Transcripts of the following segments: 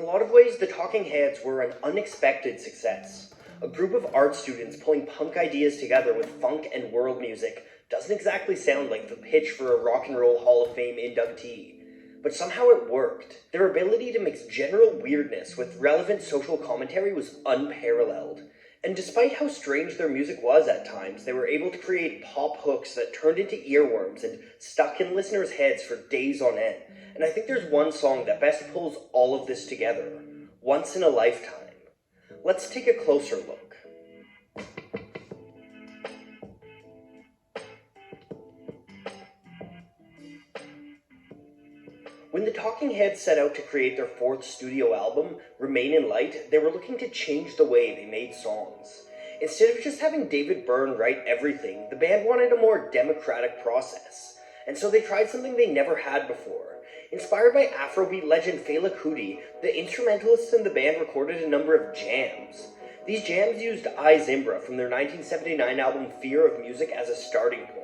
lot of ways, the Talking Heads were an unexpected success. A group of art students pulling punk ideas together with funk and world music doesn't exactly sound like the pitch for a Rock and Roll Hall of Fame inductee. But somehow it worked. Their ability to mix general weirdness with relevant social commentary was unparalleled. And despite how strange their music was at times, they were able to create pop hooks that turned into earworms and stuck in listeners' heads for days on end. And I think there's one song that best pulls all of this together. Once in a Lifetime. Let's take a closer look. When the Talking Heads set out to create their fourth studio album, Remain in Light, they were looking to change the way they made songs. Instead of just having David Byrne write everything, the band wanted a more democratic process. And so they tried something they never had before. Inspired by Afrobeat legend Fela Kuti, the instrumentalists in the band recorded a number of jams. These jams used I Zimbra from their 1979 album Fear of Music as a starting point.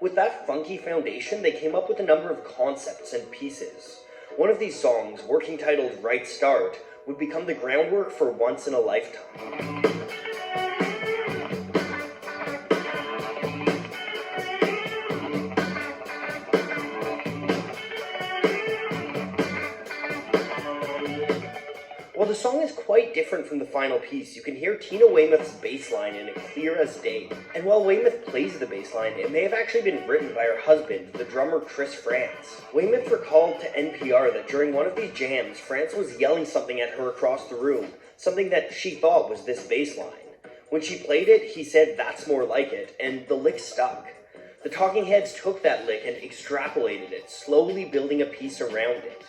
With that funky foundation, they came up with a number of concepts and pieces. One of these songs, working titled Right Start, would become the groundwork for Once in a Lifetime. While the song is quite different from the final piece, you can hear Tina Weymouth's bass line in it clear as day. And while Weymouth plays the bass line, it may have actually been written by her husband, the drummer Chris Frantz. Weymouth recalled to NPR that during one of these jams, Frantz was yelling something at her across the room, something that she thought was this bass line. When she played it, he said, "That's more like it," and the lick stuck. The Talking Heads took that lick and extrapolated it, slowly building a piece around it.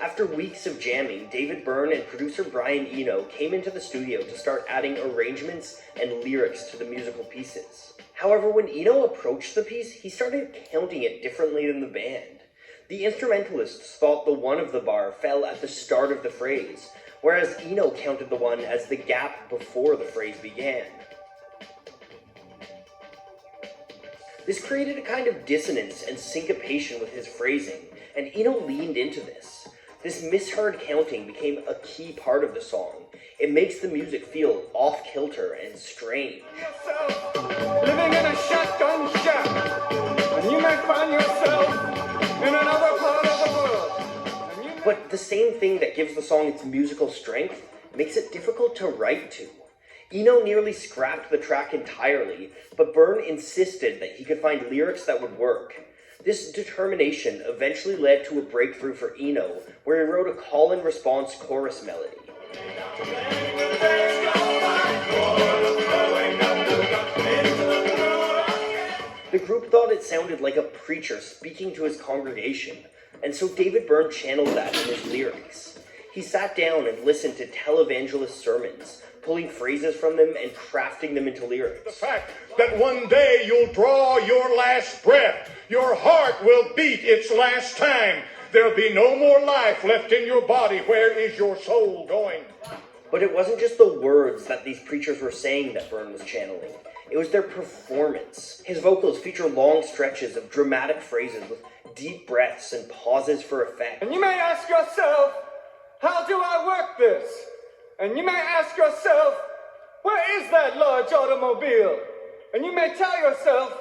After weeks of jamming, David Byrne and producer Brian Eno came into the studio to start adding arrangements and lyrics to the musical pieces. However, when Eno approached the piece, he started counting it differently than the band. The instrumentalists thought the one of the bar fell at the start of the phrase, whereas Eno counted the one as the gap before the phrase began. This created a kind of dissonance and syncopation with his phrasing, and Eno leaned into this. This misheard counting became a key part of the song. It makes the music feel off-kilter and strange. Living in a shotgun shack, and you may find yourself in another part of the world. But the same thing that gives the song its musical strength makes it difficult to write to. Eno nearly scrapped the track entirely, but Byrne insisted that he could find lyrics that would work. This determination eventually led to a breakthrough for Eno, where he wrote a call-and-response chorus melody. The group thought it sounded like a preacher speaking to his congregation, and so David Byrne channeled that in his lyrics. He sat down and listened to televangelist sermons, pulling phrases from them and crafting them into lyrics. The fact that one day you'll draw your last breath, your heart will beat its last time, there'll be no more life left in your body. Where is your soul going? But it wasn't just the words that these preachers were saying that Byrne was channeling. It was their performance. His vocals feature long stretches of dramatic phrases with deep breaths and pauses for effect. And you may ask yourself, how do I work this? And you may ask yourself, where is that large automobile? And you may tell yourself,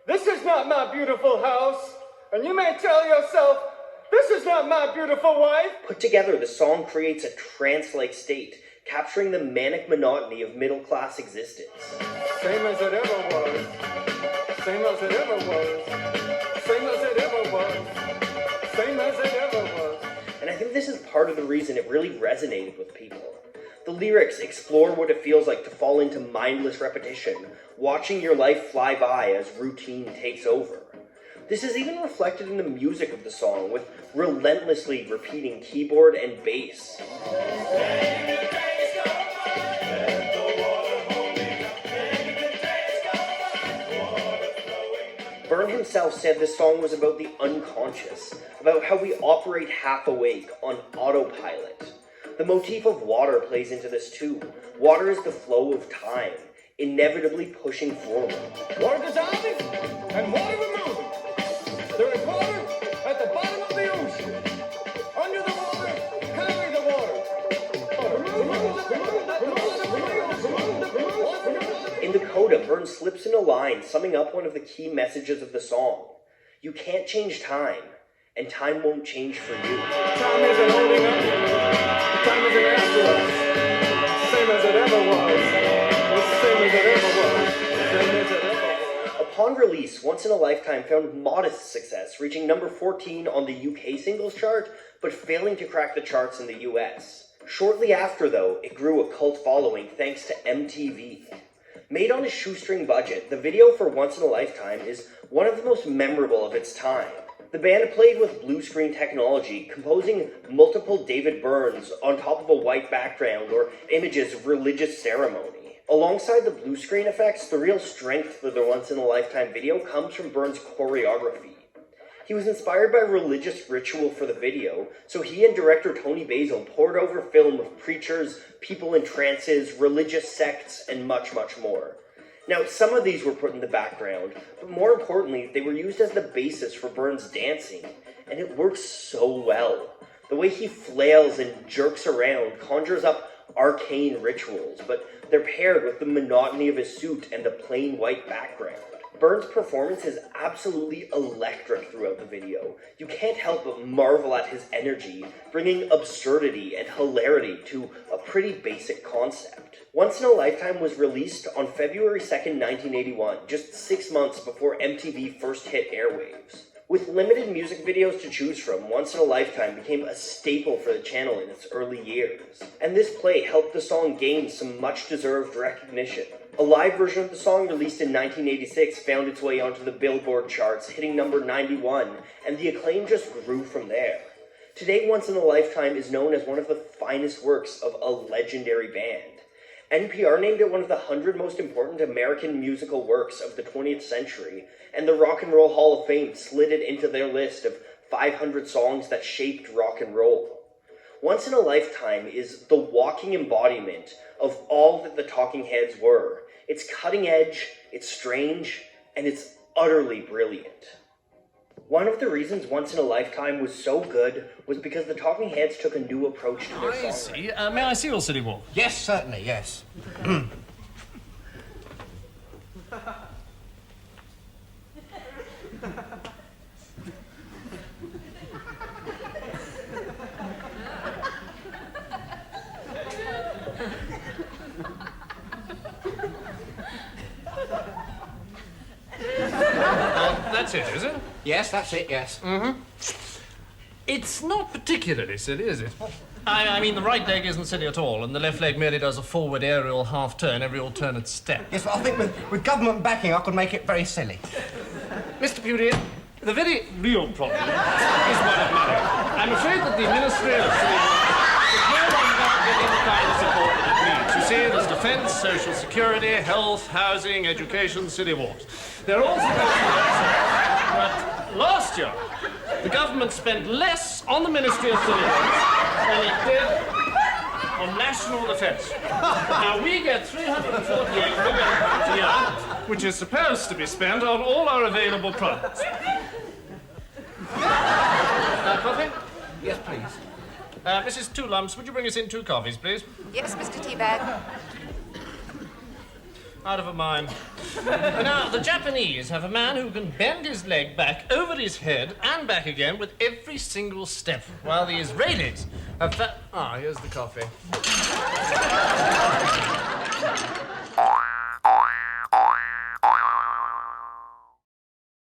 this is not my beautiful house. And you may tell yourself, this is not my beautiful wife. Put together, the song creates a trance-like state, capturing the manic monotony of middle-class existence. Same as it ever was. Same as it ever was. Same as it ever was. Same as it ever was. And I think this is part of the reason it really resonated with people. The lyrics explore what it feels like to fall into mindless repetition, watching your life fly by as routine takes over. This is even reflected in the music of the song, with relentlessly repeating keyboard and bass. Byrne himself said this song was about the unconscious, about how we operate half awake on autopilot. The motif of water plays into this too. Water is the flow of time, inevitably pushing forward. Water dissolving and water removing. There is water at the bottom of the ocean. Under the water, carry the water. In the coda, Burns slips in a line summing up one of the key messages of the song. You can't change time, and time won't change for you. Time isn't holding up. Time isn't after us. Same as it ever was. Same as it ever was. Same as it ever was. Upon release, Once in a Lifetime found modest success, reaching number 14 on the UK singles chart, but failing to crack the charts in the US. Shortly after, though, it grew a cult following thanks to MTV. Made on a shoestring budget, the video for Once in a Lifetime is one of the most memorable of its time. The band played with blue screen technology, composing multiple David Byrnes on top of a white background or images of religious ceremony. Alongside the blue screen effects, the real strength for the Once in a Lifetime video comes from Byrnes' choreography. He was inspired by religious ritual for the video, so he and director Tony Basil poured over film of preachers, people in trances, religious sects, and much, much more. Now, some of these were put in the background, but more importantly, they were used as the basis for Byrnes' dancing, and it works so well. The way he flails and jerks around conjures up arcane rituals, but they're paired with the monotony of his suit and the plain white background. Byrnes' performance is absolutely electric throughout the video. You can't help but marvel at his energy, bringing absurdity and hilarity to a pretty basic concept. Once in a Lifetime was released on February 2nd, 1981, just 6 months before MTV first hit airwaves. With limited music videos to choose from, Once in a Lifetime became a staple for the channel in its early years. And this play helped the song gain some much-deserved recognition. A live version of the song released in 1986 found its way onto the Billboard charts, hitting number 91, and the acclaim just grew from there. Today, Once in a Lifetime is known as one of the finest works of a legendary band. NPR named it one of the 100 most important American musical works of the 20th century, and the Rock and Roll Hall of Fame slid it into their list of 500 songs that shaped rock and roll. Once in a Lifetime is the walking embodiment of all that the Talking Heads were. It's cutting edge, it's strange, and it's utterly brilliant. One of the reasons Once in a Lifetime was so good was because the Talking Heads took a new approach to their songwriting. I see. May I see your City Walk? Yes, certainly, yes. That's it, is it? Yes, that's it, yes. It's not particularly silly, is it? I mean, the right leg isn't silly at all, and the left leg merely does a forward aerial half-turn every alternate step. Yes, but I think with government backing, I could make it very silly. Mr. Pewdie, the very real problem is one of money. I'm afraid that the Ministry of City is no longer getting the kind of support that it needs. You see, there's defence, social security, health, housing, education, city walks. They're all supposed to be excellent. But last year, the government spent less on the Ministry of City Walks than it did on national defence. Now, we get £348 million a year, which is supposed to be spent on all our available products. Coffee? Yes, please. Mrs. Two Lumps, would you bring us in 2 coffees, please? Yes, Mr. Teabag. Out of a mind. Now, the Japanese have a man who can bend his leg back over his head and back again with every single step, while the Israelis have here's the coffee.